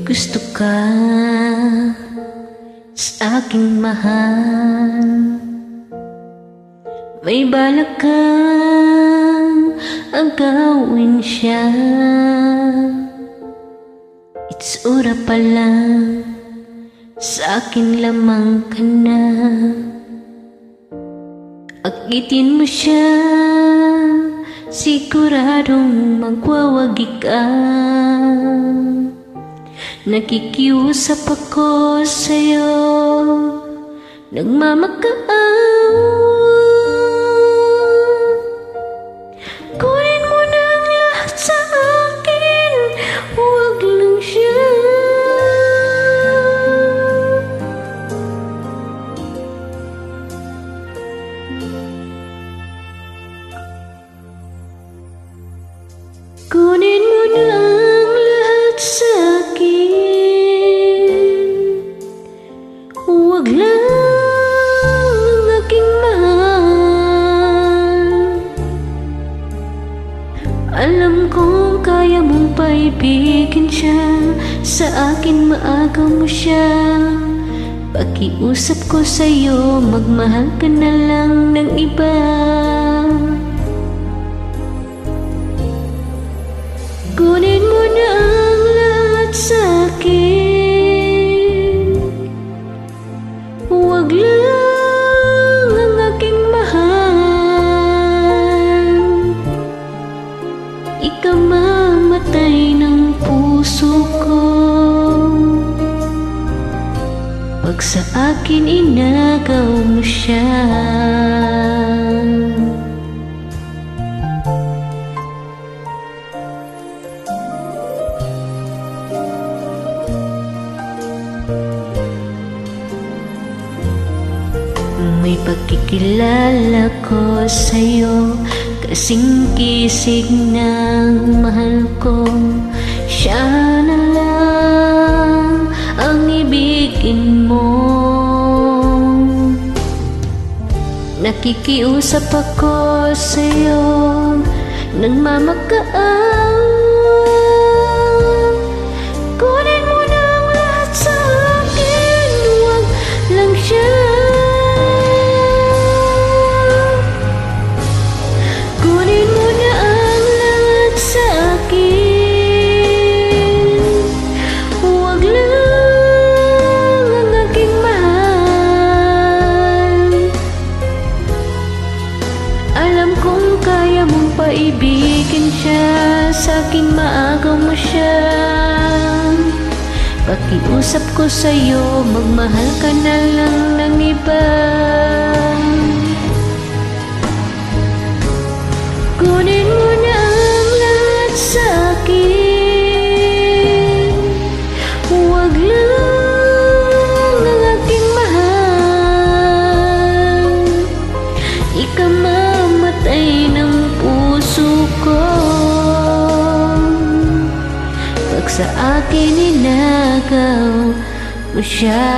gusto ka sa aking mahal, may balak kang agawin siya. Itsura pa lang sa akin lamang ka na, akitin mo siya, siguradong magwawagi ka. Nakikiusap ako sa'yo, nagmamakaawa. Kunin mo na ang lahat sa akin, huwag lang siya. Kunin mo na ang lahat sa akin, huwag lang ang aking mahal. Alam kong kaya mong paibigin siya, sa akin maagaw mo siya. Pakiusap ko sa'yo, magmahal ka na lang ng iba. Kunin mo na ang lahat sa akin, huwag lang ang aking mahal. Ikamamatay ng puso ko pag sa akin inagaw mo siya. May pagkikilala ko sa'yo, kasing kisig ng mahal ko. Siya na lang ang ibigin mo. Nakikiusap ako sa'yo, nagmamakaawa. Kunin mo na ang lahat sa akin, huwag lang siya. Paibigin siya, sa'kin maagaw mo siya. Pakiusap ko sa'yo, magmahal ka na lang ng iba. Kunin mo na ang lahat sa akin, huwag lang ang aking mahal. Ikamamatay ng puso ko pag sa akin inagaw mo siya.